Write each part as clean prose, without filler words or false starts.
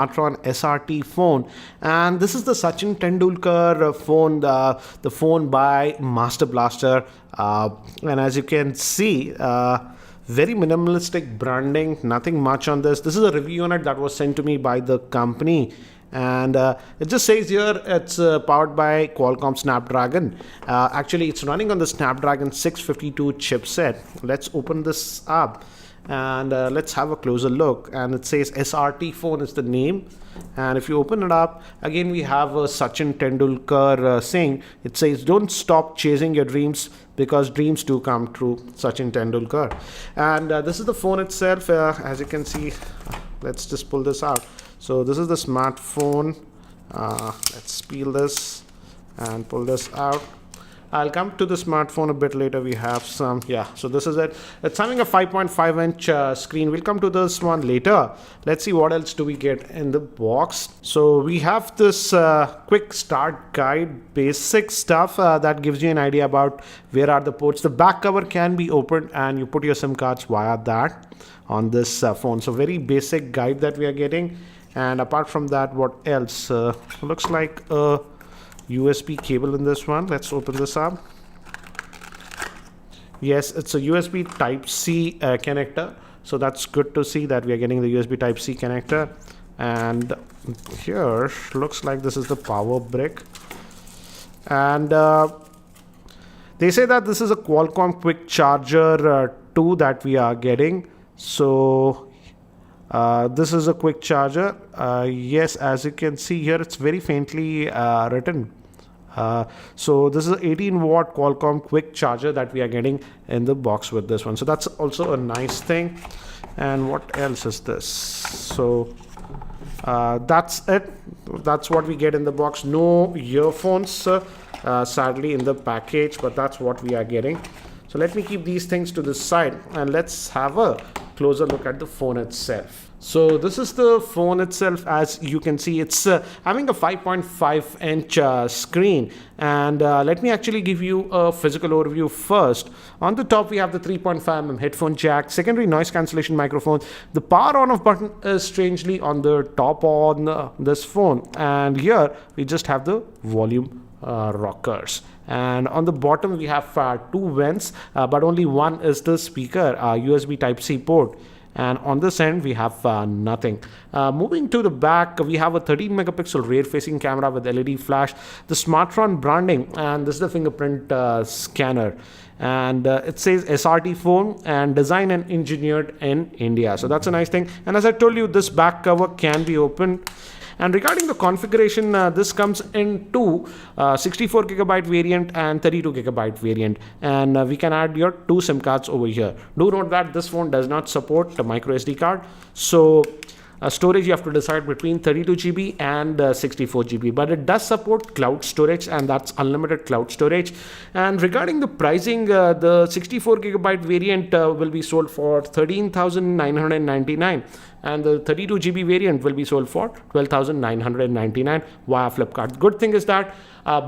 smartphone SRT phone, and this is the Sachin Tendulkar phone, the phone by Master Blaster. And as you can see, very minimalistic branding, nothing much on this. This is a review unit that was sent to me by the company, and it just says here it's powered by Qualcomm Snapdragon. Actually, it's running on the Snapdragon 652 chipset. Let's open this up and let's have a closer look. And it says SRT phone is the name, and if you open it up again, we have Sachin Tendulkar saying, it says, don't stop chasing your dreams because dreams do come true, Sachin Tendulkar. And this is the phone itself. As you can see, let's just pull this out. So this is the smartphone. Let's peel this and pull this out. I'll come to the smartphone a bit later. We have some, so this is it. It's having a 5.5 inch screen. We'll come to this one later. Let's see what else do we get in the box. So we have this quick start guide, basic stuff that gives you an idea about where are the ports. The back cover can be opened and you put your SIM cards via that on this phone. So very basic guide that we are getting. And apart from that, what else? Looks like a USB cable in this one. Let's open this up. Yes, it's a USB Type-C connector. So that's good to see that we are getting the USB Type-C connector. And here looks like this is the power brick. And they say that this is a Qualcomm quick charger 2 that we are getting. So this is a quick charger. Yes, as you can see here, it's very faintly written. So this is an 18 watt Qualcomm quick charger that we are getting in the box with this one. So that's also a nice thing. And what else is this? So that's it. That's what we get in the box. No earphones, sadly, in the package, but that's what we are getting. So let me keep these things to the side and let's have a closer look at the phone itself. So this is the phone itself. As you can see, it's having a 5.5 inch screen, and let me actually give you a physical overview first. On the top we have the 3.5mm headphone jack, secondary noise cancellation microphone. The power on off button is strangely on the top on this phone, and here we just have the volume rockers. And on the bottom we have two vents, but only one is the speaker, USB Type-C port. And on this end we have nothing. Moving to the back, we have a 13 megapixel rear facing camera with LED flash, the smartphone branding, and this is the fingerprint scanner. And it says SRT phone and designed and engineered in India. So that's a nice thing. And as I told you, this back cover can be opened. And regarding the configuration, this comes in two 64 gigabyte variant and 32 gigabyte variant, and we can add your two SIM cards over here. Do note that this phone does not support the micro SD card, so storage you have to decide between 32 GB and 64 GB, but it does support cloud storage, and that's unlimited cloud storage. And regarding the pricing, the 64 gigabyte variant will be sold for 13,999, and the 32 GB variant will be sold for 12,999 via Flipkart. Good thing is that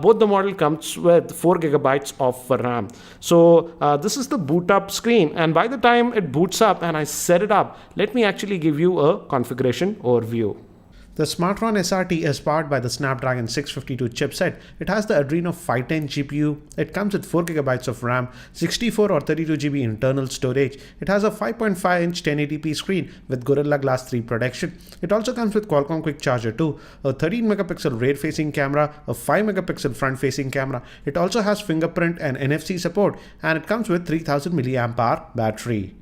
both the model comes with 4 gigabytes of RAM. So this is the boot up screen, and by the time it boots up and I set it up, let me actually give you a configuration overview. The smartphone SRT is powered by the Snapdragon 652 chipset. It has the Adreno 510 GPU. It comes with 4 gigabytes of RAM, 64 or 32 GB internal storage. It has a 5.5 inch 1080p screen with Gorilla Glass 3 protection. It also comes with Qualcomm Quick Charger 2, a 13 megapixel rear facing camera, a 5 megapixel front facing camera. It also has fingerprint and NFC support, and it comes with 3000 milliamp hour battery.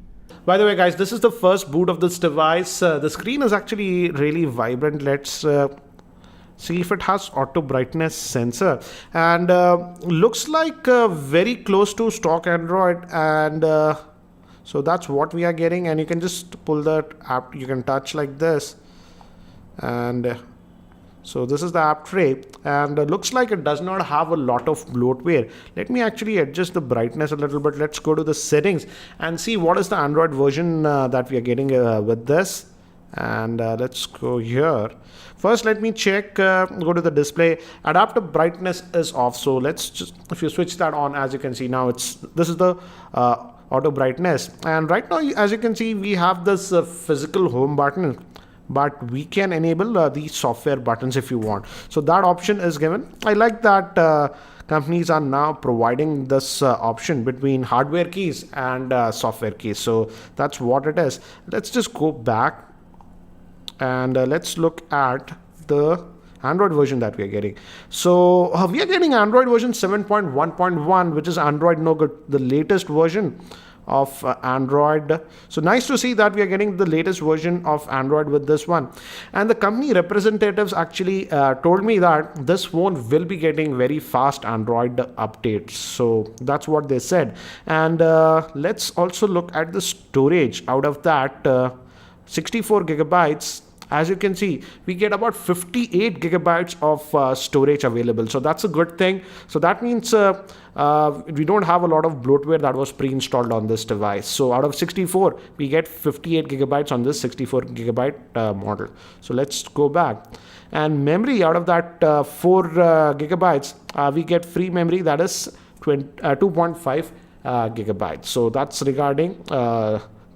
By the way, guys, this is the first boot of this device. The screen is actually really vibrant. Let's see if it has auto brightness sensor, and looks like very close to stock Android. And so that's what we are getting. And you can just pull that app, you can touch like this, and so this is the app tray, and looks like it does not have a lot of bloatware. Let me actually adjust the brightness a little bit. Let's go to the settings and see what is the Android version that we are getting with this. And let's go here. First, let me check, go to the display. Adaptive brightness is off. So let's just, if you switch that on, as you can see now, this is the auto brightness. And right now, as you can see, we have this physical home button but we can enable the software buttons if you want. So that option is given. I like that companies are now providing this option between hardware keys and software keys. So that's what it is. Let's just go back and let's look at the Android version that we are getting. So we are getting Android version 7.1.1, which is Android Nougat, the latest version of Android. So nice to see that we are getting the latest version of Android with this one. And the company representatives actually told me that this phone will be getting very fast Android updates. So that's what they said. And let's also look at the storage. Out of that 64 gigabytes, as you can see, we get about 58 gigabytes of storage available. So that's a good thing. So that means we don't have a lot of bloatware that was pre-installed on this device. So out of 64, we get 58 gigabytes on this 64 gigabyte model. So let's go back. And memory, out of that 4 gigabytes, we get free memory, that is 2.5 gigabytes. So that's regarding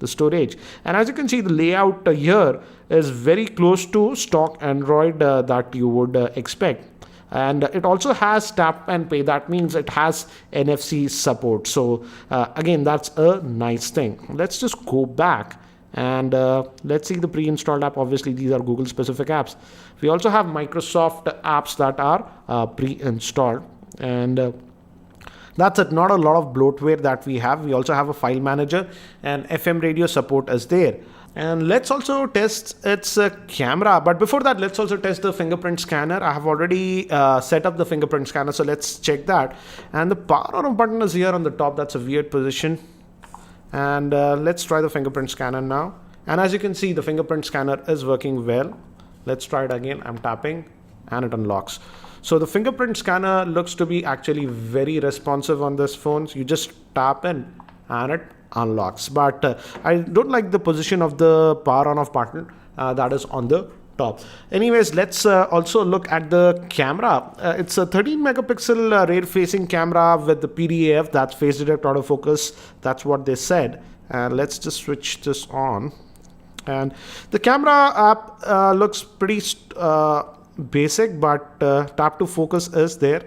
the storage. And as you can see, the layout here is very close to stock Android that you would expect. And it also has tap and pay. That means it has NFC support. So again, that's a nice thing. Let's just go back and let's see the pre-installed app. Obviously, these are Google specific apps. We also have Microsoft apps that are pre-installed. And that's it. Not a lot of bloatware that we have. We also have a file manager and FM radio support is there. And let's also test its camera. But before that, let's also test the fingerprint scanner. I have already set up the fingerprint scanner. So let's check that. And the power on button is here on the top. That's a weird position. And let's try the fingerprint scanner now. And as you can see, the fingerprint scanner is working well. Let's try it again. I'm tapping and it unlocks. So the fingerprint scanner looks to be actually very responsive on this phone. So you just tap in and it unlocks. But I don't like the position of the power on off button that is on the top. Anyways, let's also look at the camera. It's a 13 megapixel rear facing camera with the PDAF, that's face direct autofocus. That's what they said. Let's just switch this on. And the camera app looks pretty basic, but tap to focus is there.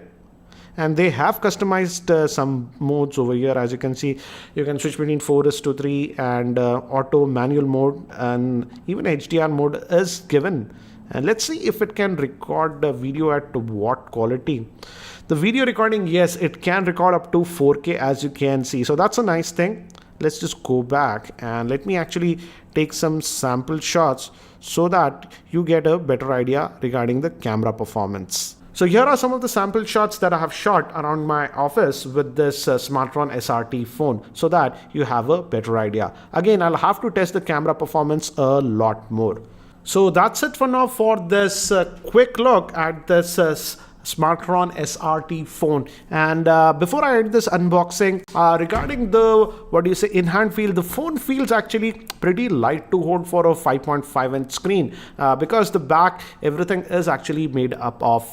And they have customized some modes over here. As you can see, you can switch between 4:3 and auto manual mode, and even HDR mode is given. And let's see if it can record the video at what quality. The video recording, yes, it can record up to 4K, as you can see. So that's a nice thing. Let's just go back and let me actually take some sample shots so that you get a better idea regarding the camera performance. So here are some of the sample shots that I have shot around my office with this Smartron SRT phone so that you have a better idea. Again, I'll have to test the camera performance a lot more. So that's it for now for this quick look at this Smartron SRT phone. And before I end this unboxing, regarding the in-hand feel, the phone feels actually pretty light to hold for a 5.5 inch screen because the back, everything is actually made up of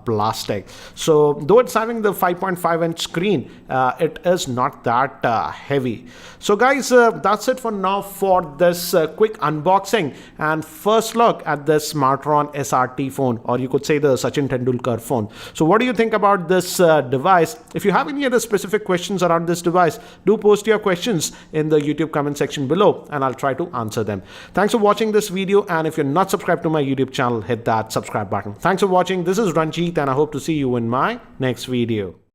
plastic. So though it's having the 5.5 inch screen, it is not that heavy. So guys, that's it for now for this quick unboxing and first look at this Smartron SRT phone, or you could say the Sachin Tendulkar phone. So what do you think about this device? If you have any other specific questions around this device, do post your questions in the YouTube comment section below and I'll try to answer them. Thanks for watching this video, and if you're not subscribed to my YouTube channel, hit that subscribe button. Thanks for watching. This is Ranjit and I hope to see you in my next video.